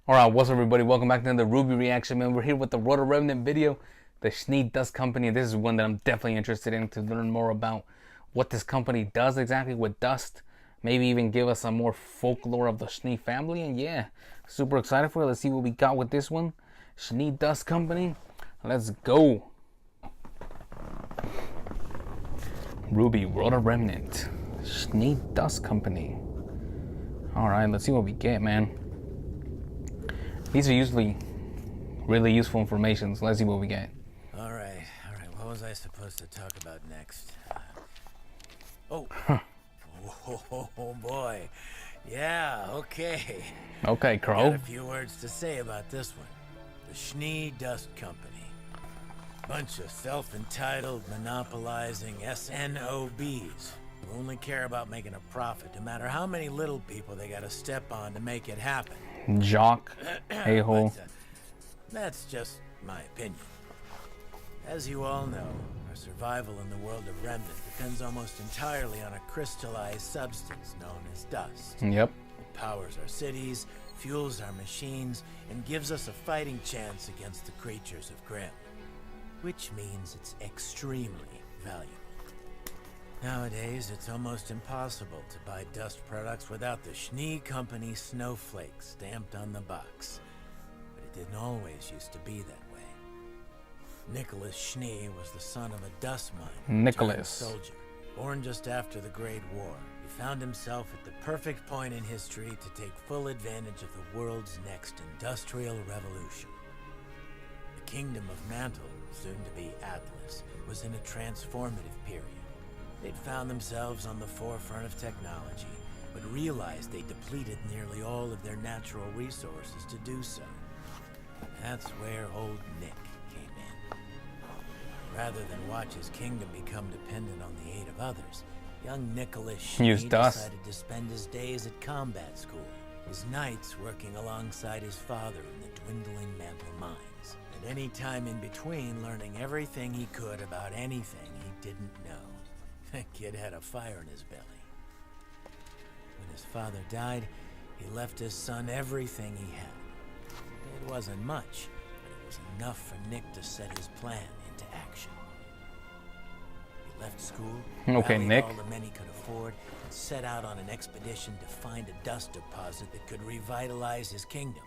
Alright, what's up everybody? Welcome back to another RWBY reaction, man. We're here with the Remnant video, the Schnee Dust Company. This is one that I'm definitely interested in to learn more about what this company does exactly with dust. Maybe even give us some more folklore of the Schnee family. And yeah, super excited for it. Let's see what we got with this one. Schnee Dust Company. Let's go. RWBY Remnant. Schnee Dust Company. Alright, let's see what we get, man. These are usually really useful information, so let's see what we get. All right. What was I supposed to talk about next? Oh boy. Yeah, okay. Okay, Crow. Got a few words to say about this one. The Schnee Dust Company. Bunch of self-entitled, monopolizing SNOBs who only care about making a profit, no matter how many little people they gotta step on to make it happen. Jock, a-hole. That's just my opinion. As you all know, our survival in the world of Remnant depends almost entirely on a crystallized substance known as dust. Yep. It powers our cities, fuels our machines, and gives us a fighting chance against the creatures of Grimm. Which means it's extremely valuable. Nowadays, it's almost impossible to buy dust products without the Schnee Company snowflake stamped on the box. But it didn't always used to be that way. Nicholas Schnee was the son of a dust miner, Nicholas, soldier, born just after the Great War. He found himself at the perfect point in history to take full advantage of the world's next industrial revolution. The Kingdom of Mantle, soon to be Atlas, was in a transformative period. They'd found themselves on the forefront of technology, but realized they depleted nearly all of their natural resources to do so. That's where old Nick came in. Rather than watch his kingdom become dependent on the aid of others, young Nicholas Schnee decided to spend his days at combat school, his nights working alongside his father in the dwindling Mantle mines, and any time in between learning everything he could about anything he didn't know. That kid had a fire in his belly. When his father died, he left his son everything he had. It wasn't much, but it was enough for Nick to set his plan into action. He left school, rallied all the men he could afford, and set out on an expedition to find a dust deposit that could revitalize his kingdom.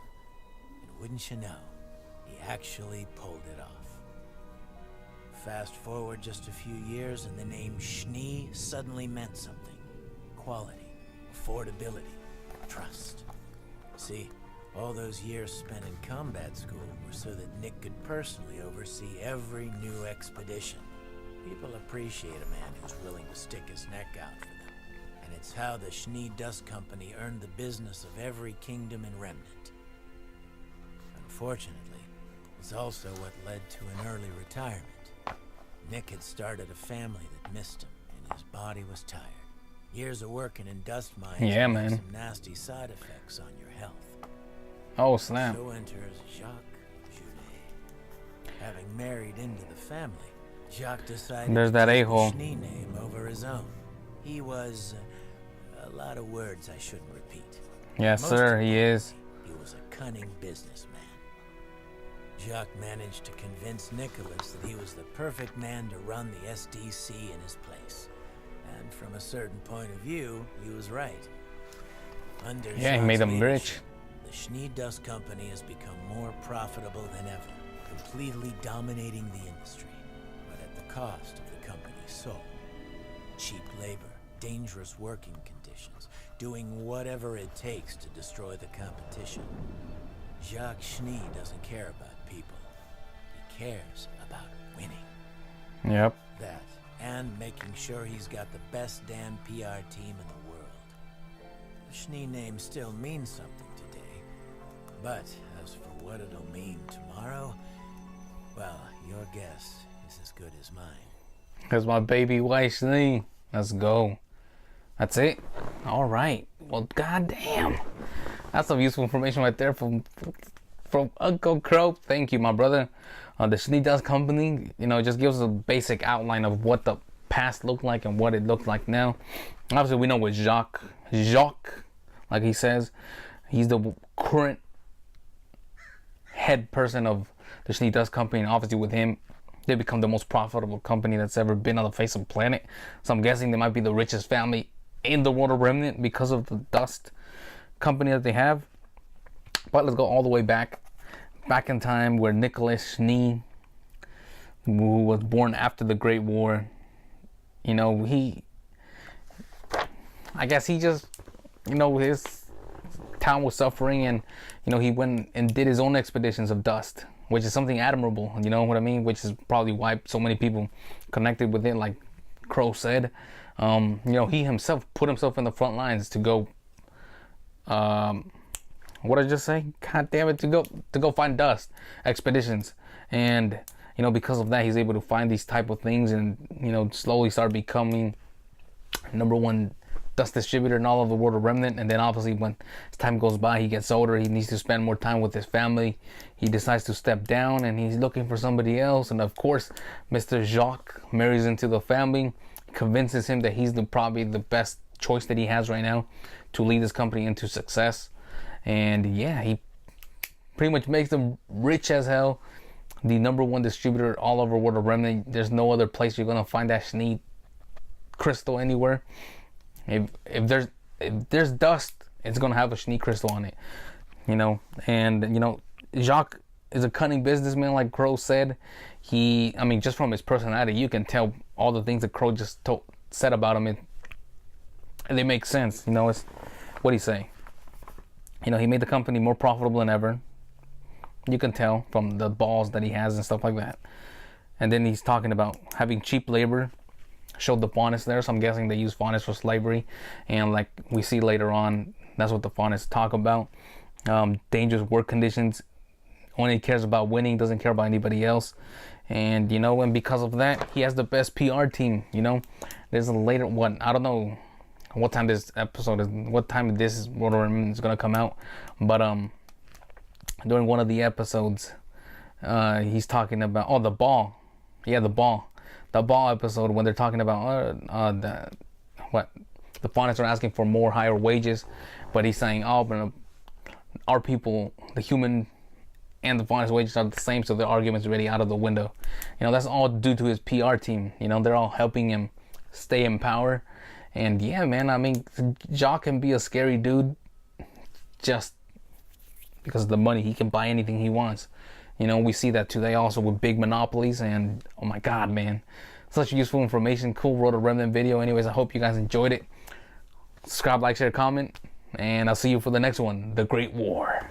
And wouldn't you know, he actually pulled it off. Fast forward just a few years and the name Schnee suddenly meant something. Quality, affordability, trust. See, all those years spent in combat school were so that Nick could personally oversee every new expedition. People appreciate a man who's willing to stick his neck out for them. And it's how the Schnee Dust Company earned the business of every kingdom in Remnant. Unfortunately, it's also what led to an early retirement. Nick had started a family that missed him, and his body was tired. Years of working in dust mines have some nasty side effects on your health. Oh, snap. So enters Jacques Julet. Having married into the family, Jacques decided to take the Schnee name over his own. He was a lot of words I shouldn't repeat. Yes, sir, he is. He was a cunning businessman. Jacques managed to convince Nicholas that he was the perfect man to run the SDC in his place. And from a certain point of view, he was right. Under he made them rich. The Schnee Dust Company has become more profitable than ever, completely dominating the industry, but at the cost of the company's soul. Cheap labor, dangerous working conditions, doing whatever it takes to destroy the competition. Jacques Schnee doesn't care about people. He cares about winning. Yep. That, and making sure he's got the best damn PR team in the world. The Schnee name still means something today, but as for what it'll mean tomorrow, well, your guess is as good as mine. Because my baby white Schnee. Let's go. That's it. All right. Well, goddamn. That's some useful information right there from Uncle Crow. Thank you, my brother. The Schnee Dust Company, you know, just gives us a basic outline of what the past looked like and what it looks like now. Obviously, we know with Jacques, like he says, he's the current head person of the Schnee Dust Company, and obviously with him, they become the most profitable company that's ever been on the face of the planet. So I'm guessing they might be the richest family in the world of Remnant because of the dust company that they have. But let's go all the way back in time, where Nicholas Schnee, who was born after the Great War, you know, I guess he just, you know, his town was suffering, and you know, he went and did his own expeditions of dust, which is something admirable, you know what I mean, which is probably why so many people connected with it, like Crow said. You know, he himself put himself in the front lines to go, what did I just say? God damn it, to go find dust expeditions. And you know, because of that, he's able to find these type of things, and you know, slowly start becoming #1 dust distributor in all of the world of Remnant. And then obviously, when as time goes by, he gets older, he needs to spend more time with his family, he decides to step down, and he's looking for somebody else. And of course, Mr. Jacques marries into the family, convinces him that he's probably the best choice that he has right now to lead this company into success. And yeah, he pretty much makes them rich as hell, the #1 distributor all over world of Remnant. There's no other place you're gonna find that Schnee crystal anywhere. If there's dust, it's gonna have a Schnee crystal on it, you know. And you know, Jacques is a cunning businessman, like Crow said. I mean, just from his personality, you can tell all the things that Crow just said about him, and they make sense. You know, it's what he say. You know, he made the company more profitable than ever. You can tell from the balls that he has and stuff like that. And then he's talking about having cheap labor. Showed the faunus there, so I'm guessing they use faunus for slavery. And like we see later on, that's what the faunus talk about. Dangerous work conditions. Only cares about winning, doesn't care about anybody else. And you know, and because of that, he has the best PR team. You know, there's a later one. I don't know what time this episode is, what time this is gonna come out, but during one of the episodes, he's talking about the ball. Yeah, the ball episode, when they're talking about the faunus are asking for higher wages, but he's saying, but our people, the human and the faunus wages are the same, so the argument's already out of the window. You know, that's all due to his PR team. You know, they're all helping him stay in power. And yeah, man, I mean, Jacques can be a scary dude just because of the money. He can buy anything he wants. You know, we see that today also with big monopolies. And oh my god, man, such useful information. Cool World of Remnant video. Anyways, I hope you guys enjoyed it. Subscribe, like, share, comment, and I'll see you for the next one, The Great War.